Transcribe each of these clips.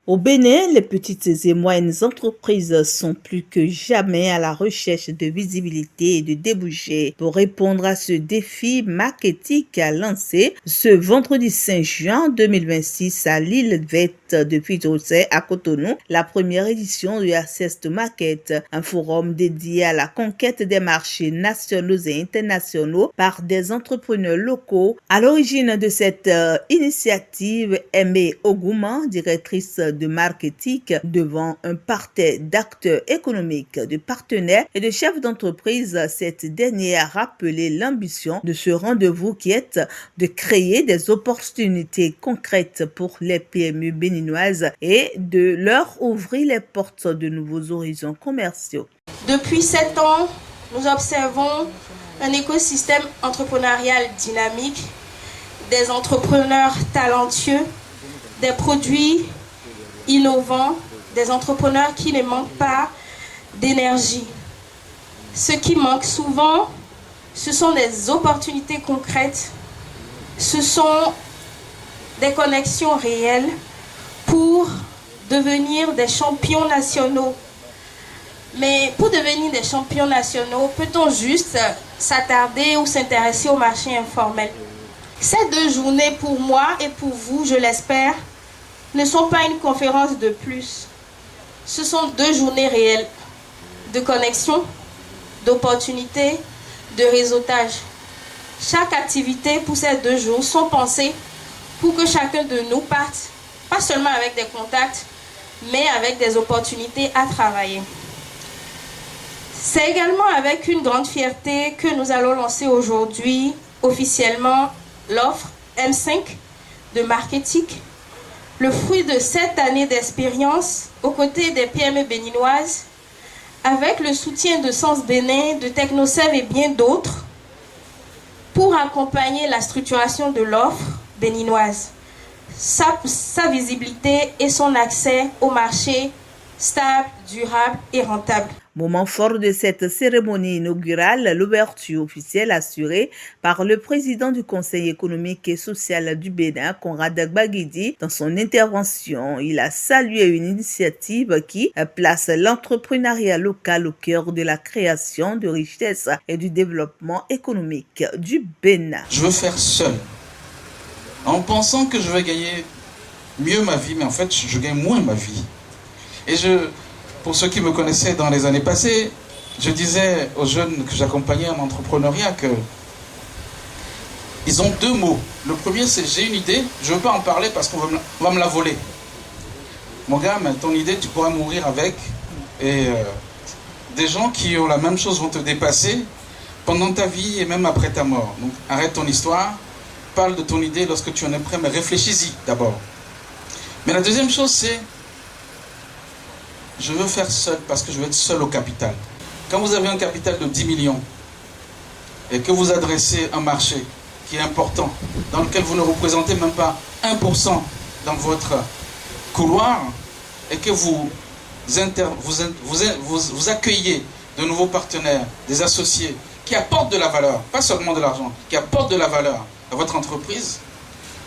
Au Bénin, les petites et moyennes entreprises sont plus que jamais à la recherche de visibilité et de débouchés. Pour répondre à ce défi, Marketic a lancé ce vendredi 5 juin 2026 à l'île verte de Puy-Dosset à Cotonou la première édition du Access to Market, un forum dédié à la conquête des marchés nationaux et internationaux par des entrepreneurs locaux. À l'origine de cette initiative, Aimée Ogouman, directrice de marketing, devant un parterre d'acteurs économiques, de partenaires et de chefs d'entreprise, cette dernière a rappelé l'ambition de ce rendez-vous qui est de créer des opportunités concrètes pour les PME béninoises et de leur ouvrir les portes de nouveaux horizons commerciaux. Depuis 7 ans, nous observons un écosystème entrepreneurial dynamique, des entrepreneurs talentueux, des produits innovants, des entrepreneurs qui ne manquent pas d'énergie. Ce qui manque souvent, ce sont des opportunités concrètes, ce sont des connexions réelles pour devenir des champions nationaux. Mais pour devenir des champions nationaux, peut-on juste s'attarder ou s'intéresser au marché informel? Ces 2 journées, pour moi et pour vous, je l'espère, ne sont pas une conférence de plus. Ce sont 2 journées réelles de connexion, d'opportunités, de réseautage. Chaque activité pour ces 2 jours sont pensées pour que chacun de nous parte, pas seulement avec des contacts, mais avec des opportunités à travailler. C'est également avec une grande fierté que nous allons lancer aujourd'hui officiellement l'offre M5 de Marketic, le fruit de 7 années d'expérience aux côtés des PME béninoises, avec le soutien de Sens Bénin, de Technoserve et bien d'autres, pour accompagner la structuration de l'offre béninoise, sa visibilité et son accès au marché stable, durable et rentable. Moment fort de cette cérémonie inaugurale, l'ouverture officielle assurée par le président du Conseil économique et social du Bénin, Conrad Gbagidi. Dans son intervention, il a salué une initiative qui place l'entrepreneuriat local au cœur de la création de richesses et du développement économique du Bénin. Je veux faire seul, en pensant que je vais gagner mieux ma vie, mais en fait, je gagne moins ma vie. Et pour ceux qui me connaissaient dans les années passées, je disais aux jeunes que j'accompagnais en entrepreneuriat que ils ont 2 mots. Le premier, c'est j'ai une idée, je ne veux pas en parler parce qu'on va me la voler. Mon gars, mais ton idée, tu pourras mourir avec. Et des gens qui ont la même chose vont te dépasser pendant ta vie et même après ta mort. Donc arrête ton histoire, parle de ton idée lorsque tu en es prêt, mais réfléchis-y d'abord. Mais la deuxième chose, c'est je veux faire seul parce que je veux être seul au capital. Quand vous avez un capital de 10 millions et que vous adressez un marché qui est important, dans lequel vous ne représentez même pas 1% dans votre couloir et que vous accueillez de nouveaux partenaires, des associés qui apportent de la valeur, pas seulement de l'argent, qui apportent de la valeur à votre entreprise,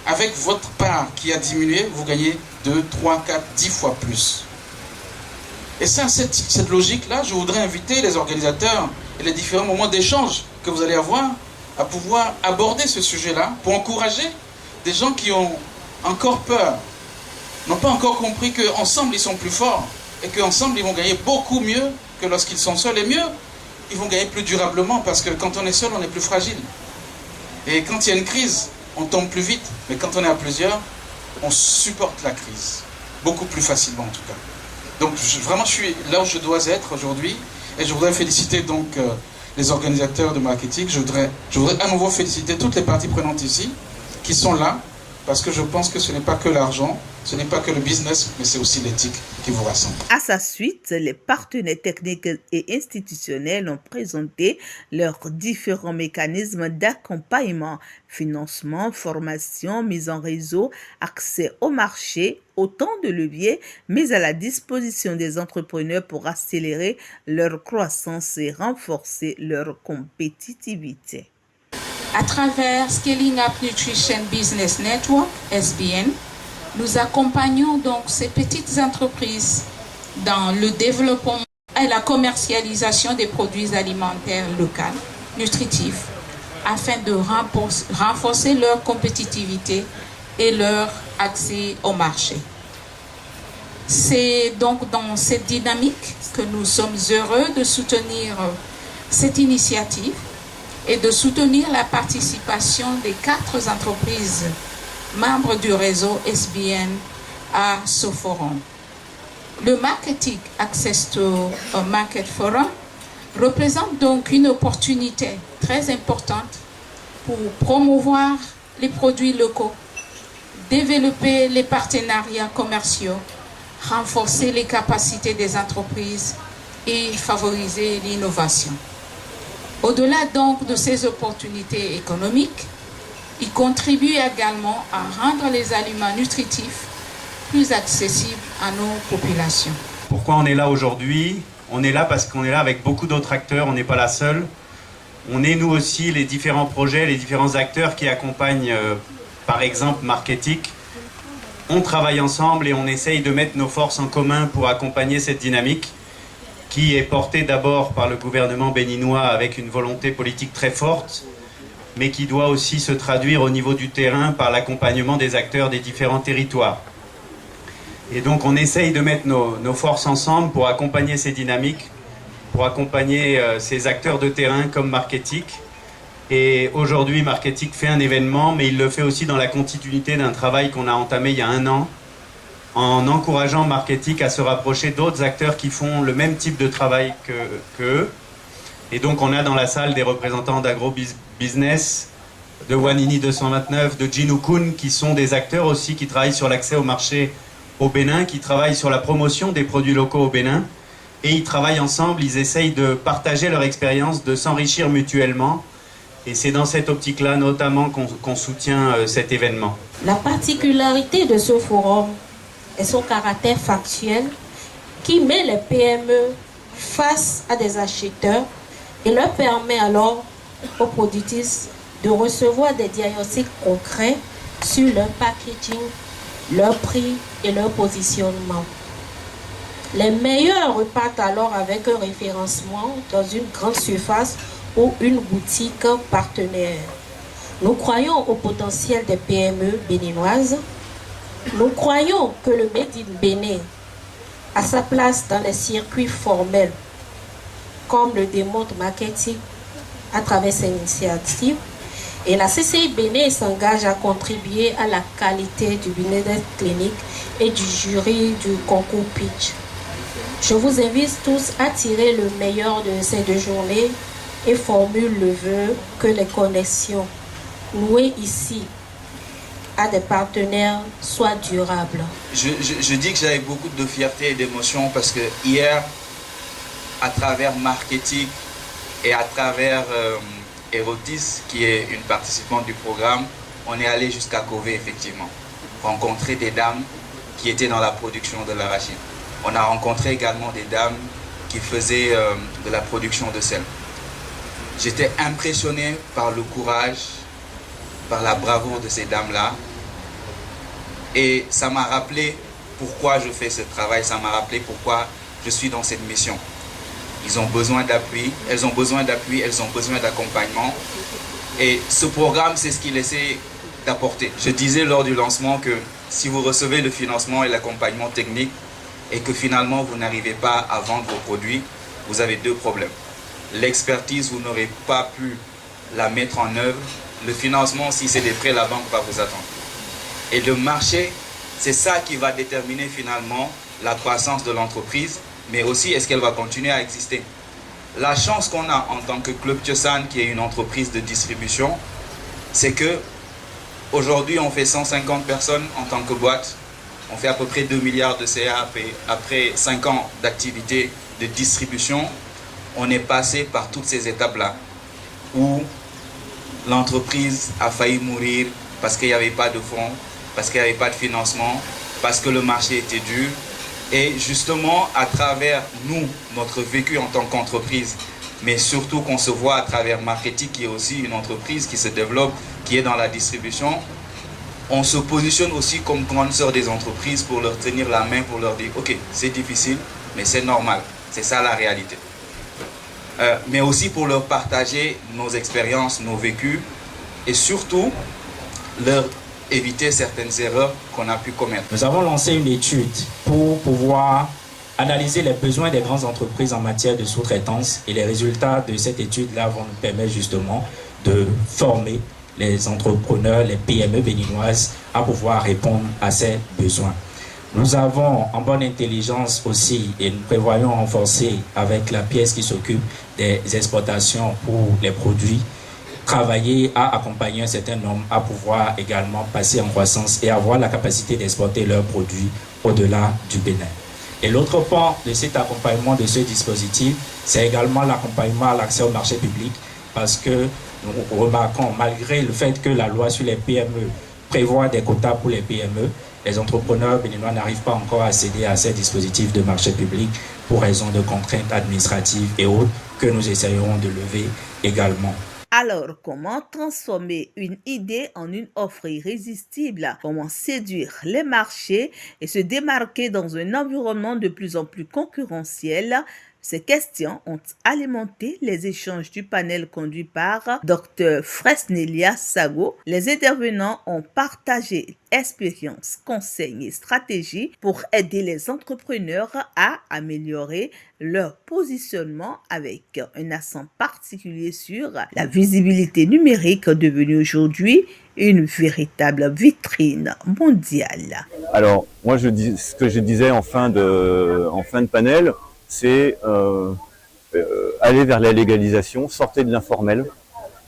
avec votre part qui a diminué, vous gagnez 2, 3, 4, 10 fois plus. Et ça, cette logique-là, je voudrais inviter les organisateurs et les différents moments d'échange que vous allez avoir à pouvoir aborder ce sujet-là pour encourager des gens qui ont encore peur, n'ont pas encore compris qu'ensemble ils sont plus forts et qu'ensemble ils vont gagner beaucoup mieux que lorsqu'ils sont seuls. Et mieux, ils vont gagner plus durablement parce que quand on est seul, on est plus fragile. Et quand il y a une crise, on tombe plus vite. Mais quand on est à plusieurs, on supporte la crise beaucoup plus facilement en tout cas. Donc vraiment, je suis là où je dois être aujourd'hui. Et je voudrais féliciter donc les organisateurs de marketing. Je voudrais à nouveau féliciter toutes les parties prenantes ici qui sont là. Parce que je pense que ce n'est pas que l'argent, ce n'est pas que le business, mais c'est aussi l'éthique qui vous rassemble. À sa suite, les partenaires techniques et institutionnels ont présenté leurs différents mécanismes d'accompagnement, financement, formation, mise en réseau, accès au marché, autant de leviers mis à la disposition des entrepreneurs pour accélérer leur croissance et renforcer leur compétitivité. À travers Scaling Up Nutrition Business Network, SBN, Nous accompagnons donc ces petites entreprises dans le développement et la commercialisation des produits alimentaires locaux, nutritifs, afin de renforcer leur compétitivité et leur accès au marché. C'est donc dans cette dynamique que nous sommes heureux de soutenir cette initiative et de soutenir la participation des 4 entreprises membres du réseau SBN à ce forum. Le Marketing Access to Market Forum représente donc une opportunité très importante pour promouvoir les produits locaux, développer les partenariats commerciaux, renforcer les capacités des entreprises et favoriser l'innovation. Au-delà donc de ces opportunités économiques, il contribue également à rendre les aliments nutritifs plus accessibles à nos populations. Pourquoi on est là aujourd'hui? On est là parce qu'on est là avec beaucoup d'autres acteurs, on n'est pas la seule. On est nous aussi les différents projets, les différents acteurs qui accompagnent par exemple Marketic. On travaille ensemble et on essaye de mettre nos forces en commun pour accompagner cette dynamique qui est portée d'abord par le gouvernement béninois avec une volonté politique très forte, mais qui doit aussi se traduire au niveau du terrain par l'accompagnement des acteurs des différents territoires. Et donc on essaye de mettre nos forces ensemble pour accompagner ces dynamiques, pour accompagner ces acteurs de terrain comme Marketic. Et aujourd'hui, Marketic fait un événement, mais il le fait aussi dans la continuité d'un travail qu'on a entamé il y a 1 an, en encourageant Marketic à se rapprocher d'autres acteurs qui font le même type de travail qu'eux. Et donc on a dans la salle des représentants d'Agro-Business, de Wanini 229, de Jinukun, qui sont des acteurs aussi qui travaillent sur l'accès au marché au Bénin, qui travaillent sur la promotion des produits locaux au Bénin. Et ils travaillent ensemble, ils essayent de partager leur expérience, de s'enrichir mutuellement. Et c'est dans cette optique-là notamment qu'on soutient cet événement. La particularité de ce forum est son caractère factuel qui met les PME face à des acheteurs et leur permet alors aux productrices de recevoir des diagnostics concrets sur leur packaging, leur prix et leur positionnement. Les meilleurs repartent alors avec un référencement dans une grande surface ou une boutique partenaire. Nous croyons au potentiel des PME béninoises. Nous croyons que le Made in Bénin a sa place dans les circuits formels, comme le démontre Marketic à travers ses initiatives. Et la CCI Bénin s'engage à contribuer à la qualité du bien-être clinique et du jury du concours Pitch. Je vous invite tous à tirer le meilleur de ces 2 journées et formule le vœu que les connexions nouées ici à des partenaires soient durables. Je dis que j'avais beaucoup de fierté et d'émotion parce que hier, à travers Marketic et à travers Erotis, qui est une participante du programme, on est allé jusqu'à Kové, effectivement, rencontrer des dames qui étaient dans la production de l'arachide. On a rencontré également des dames qui faisaient de la production de sel. J'étais impressionné par le courage, par la bravoure de ces dames-là. Et ça m'a rappelé pourquoi je fais ce travail, ça m'a rappelé pourquoi je suis dans cette mission. Ils ont besoin d'appui, elles ont besoin d'appui, elles ont besoin d'accompagnement. Et ce programme, c'est ce qu'il essaie d'apporter. Je disais lors du lancement que si vous recevez le financement et l'accompagnement technique et que finalement vous n'arrivez pas à vendre vos produits, vous avez 2 problèmes. L'expertise, vous n'aurez pas pu la mettre en œuvre. Le financement, si c'est des prêts, la banque va vous attendre. Et le marché, c'est ça qui va déterminer finalement la croissance de l'entreprise, mais aussi est-ce qu'elle va continuer à exister. La chance qu'on a en tant que Club Tiosan, qui est une entreprise de distribution, c'est que aujourd'hui on fait 150 personnes en tant que boîte, on fait à peu près 2 milliards de CA après 5 ans d'activité de distribution. On est passé par toutes ces étapes-là où l'entreprise a failli mourir parce qu'il n'y avait pas de fonds, parce qu'il n'y avait pas de financement, parce que le marché était dur. Et justement, à travers nous, notre vécu en tant qu'entreprise, mais surtout qu'on se voit à travers Marketic, qui est aussi une entreprise qui se développe, qui est dans la distribution, on se positionne aussi comme grande sœur des entreprises pour leur tenir la main, pour leur dire ok, c'est difficile, mais c'est normal, c'est ça la réalité. Mais aussi pour leur partager nos expériences, nos vécus et surtout leur éviter certaines erreurs qu'on a pu commettre. Nous avons lancé une étude pour pouvoir analyser les besoins des grandes entreprises en matière de sous-traitance et les résultats de cette étude-là vont nous permettre justement de former les entrepreneurs, les PME béninoises à pouvoir répondre à ces besoins. Nous avons en bonne intelligence aussi et nous prévoyons renforcer avec la pièce qui s'occupe des exportations pour les produits, travailler à accompagner un certain nombre à pouvoir également passer en croissance et avoir la capacité d'exporter leurs produits au-delà du Bénin. Et l'autre point de cet accompagnement de ce dispositif, c'est également l'accompagnement à l'accès au marché public parce que nous remarquons, malgré le fait que la loi sur les PME prévoit des quotas pour les PME, les entrepreneurs béninois n'arrivent pas encore à accéder à ces dispositifs de marché public pour raison de contraintes administratives et autres que nous essayerons de lever également. Alors, comment transformer une idée en une offre irrésistible? Comment séduire les marchés et se démarquer dans un environnement de plus en plus concurrentiel? Ces questions ont alimenté les échanges du panel conduit par Dr Fresnelia Sago. Les intervenants ont partagé expériences, conseils et stratégies pour aider les entrepreneurs à améliorer leur positionnement avec un accent particulier sur la visibilité numérique devenue aujourd'hui une véritable vitrine mondiale. Alors, moi, ce que je disais en fin de panel, c'est aller vers la légalisation, sortez de l'informel,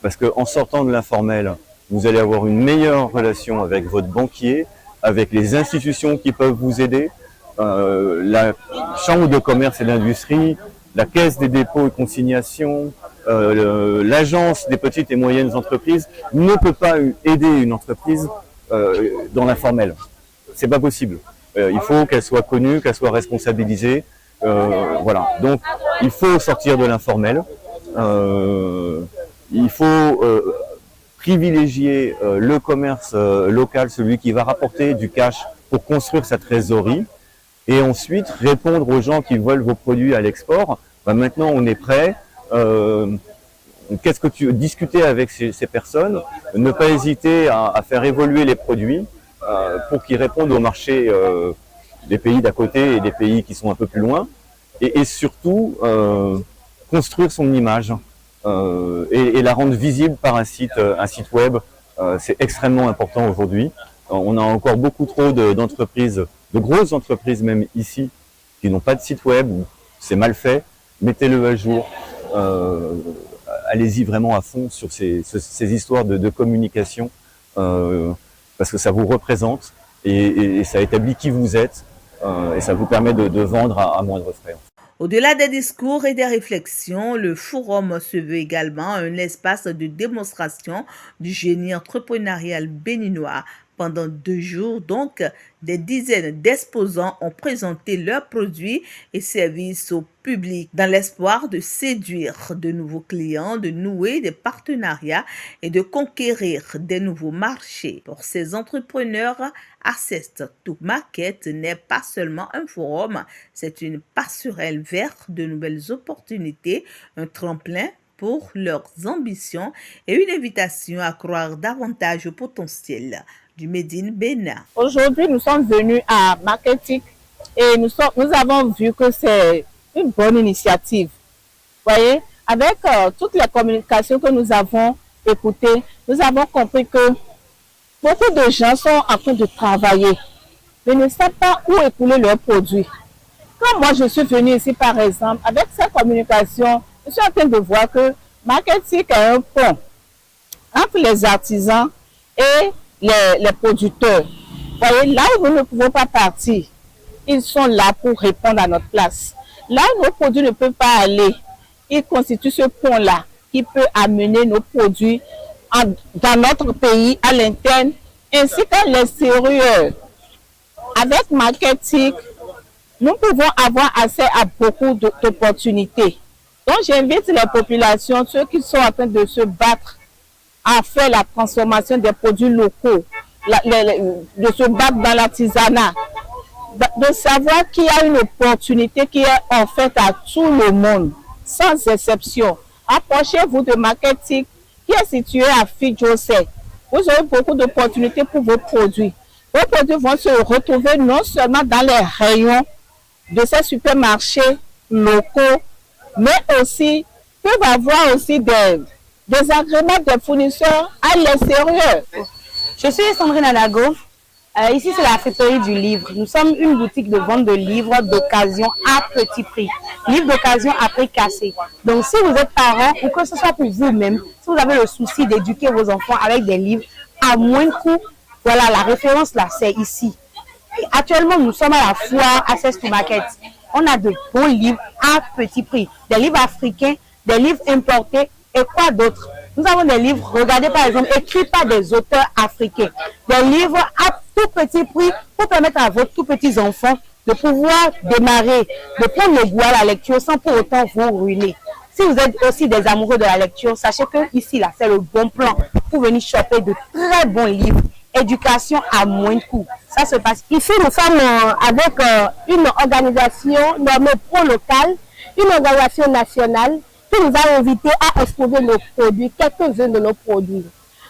parce qu'en sortant de l'informel, vous allez avoir une meilleure relation avec votre banquier, avec les institutions qui peuvent vous aider, la chambre de commerce et d'industrie, la caisse des dépôts et consignations, l'agence des petites et moyennes entreprises ne peut pas aider une entreprise dans l'informel. C'est pas possible. Il faut qu'elle soit connue, qu'elle soit responsabilisée. Voilà. Donc, il faut sortir de l'informel. Il faut privilégier le commerce local, celui qui va rapporter du cash pour construire sa trésorerie. Et ensuite, répondre aux gens qui veulent vos produits à l'export. Maintenant, on est prêt. Qu'est-ce que tu discuter avec ces personnes, ne pas hésiter à faire évoluer les produits pour qu'ils répondent au marché des pays d'à côté et des pays qui sont un peu plus loin, et surtout construire son image et la rendre visible par un site web. C'est extrêmement important aujourd'hui. On a encore beaucoup trop d'entreprises, de grosses entreprises même ici, qui n'ont pas de site web, c'est mal fait. Mettez-le à jour. Allez-y vraiment à fond sur ces histoires de communication, parce que ça vous représente et ça établit qui vous êtes, et ça vous permet de vendre à moindre frais. Au-delà des discours et des réflexions, le forum se veut également un espace de démonstration du génie entrepreneurial béninois. Pendant 2 jours, donc, des dizaines d'exposants ont présenté leurs produits et services au public dans l'espoir de séduire de nouveaux clients, de nouer des partenariats et de conquérir des nouveaux marchés. Pour ces entrepreneurs, Access to Market n'est pas seulement un forum, c'est une passerelle vers de nouvelles opportunités, un tremplin pour leurs ambitions et une invitation à croire davantage au potentiel du Made in Bénin. Aujourd'hui, nous sommes venus à Marketic et nous avons vu que c'est une bonne initiative. Vous voyez, avec toutes les communications que nous avons écoutées, nous avons compris que beaucoup de gens sont en train de travailler, mais ne savent pas où écouler leurs produits. Quand moi je suis venue ici, par exemple, avec cette communication, je suis en train de voir que Marketic est un pont entre les artisans et les producteurs. Vous voyez, là où nous ne pouvons pas partir, ils sont là pour répondre à notre place. Là où nos produits ne peuvent pas aller, ils constituent ce pont-là qui peut amener nos produits dans notre pays, à l'interne, ainsi qu'à l'extérieur. Avec Marketic, nous pouvons avoir accès à beaucoup d'opportunités. Donc j'invite les populations, ceux qui sont en train de se battre, à faire la transformation des produits locaux, de se battre dans l'artisanat, de savoir qu'il y a une opportunité qui est offerte à tout le monde, sans exception. Approchez-vous de Marketic, qui est situé à Fidjosé. Vous aurez beaucoup d'opportunités pour vos produits. Vos produits vont se retrouver non seulement dans les rayons de ces supermarchés locaux, mais aussi peuvent avoir aussi des agréments des fournisseurs à l'extérieur. Je suis Sandrine Anago. Ici, c'est la factory du livre. Nous sommes une boutique de vente de livres d'occasion à petit prix. Livres d'occasion à prix cassé. Donc, si vous êtes parent ou que ce soit pour vous-même, si vous avez le souci d'éduquer vos enfants avec des livres à moins de coût, voilà, la référence là, c'est ici. Et actuellement, nous sommes à la foire Access to Market. On a de bons livres à petit prix. Des livres africains, des livres importés et quoi d'autre. Nous avons des livres, regardez par exemple, écrits par des auteurs africains. Des livres à tout petit prix pour permettre à vos tout petits enfants de pouvoir démarrer, de prendre le goût à la lecture sans pour autant vous ruiner. Si vous êtes aussi des amoureux de la lecture, sachez que ici, là, c'est le bon plan pour venir choper de très bons livres. Éducation à moins de coût. Ça se passe. Ici, nous sommes avec une organisation nommée Pro Local, une organisation nationale qui nous a invités à exposer nos produits, quelques-uns de nos produits.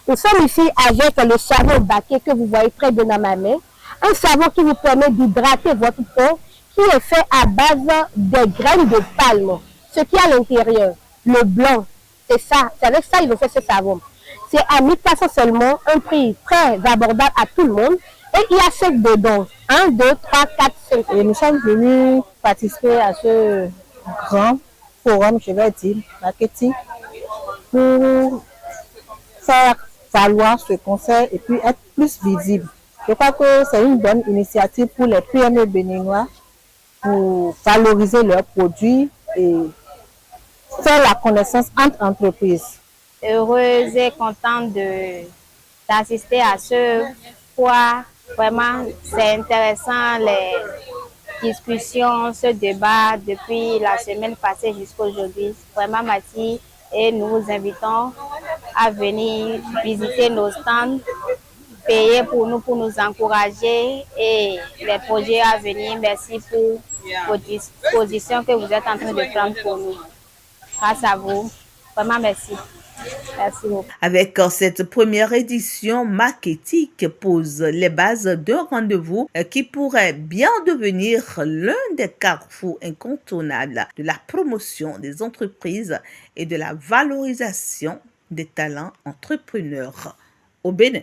Nous sommes ici avec le savon baquet que vous voyez très bien dans ma main. Un savon qui vous permet d'hydrater votre peau, qui est fait à base des graines de palme. Ce qui est à l'intérieur, le blanc, c'est ça. C'est avec ça qu'ils ont fait ce savon. C'est à 1400 seulement, un prix très abordable à tout le monde. Et il y a 5 dedans. 1, 2, 3, 4, 5. Et nous sommes venus participer à ce grand forum, je vais dire, marketing, pour faire valoir ce conseil et puis être plus visible. Je crois que c'est une bonne initiative pour les PME béninois pour valoriser leurs produits et faire la connaissance entre entreprises. Heureuse et contente d'assister à ce foire. Vraiment, c'est intéressant les discussions, ce débat depuis la semaine passée jusqu'à aujourd'hui. Vraiment, Mathie, et nous vous invitons à venir visiter nos stands, payer pour nous encourager et les projets à venir. Merci pour vos dispositions que vous êtes en train de prendre pour nous. Grâce à vous. Vraiment, merci. Merci beaucoup. Avec cette première édition, Marketic pose les bases d'un rendez-vous qui pourrait bien devenir l'un des carrefours incontournables de la promotion des entreprises et de la valorisation des talents entrepreneurs au Bénin.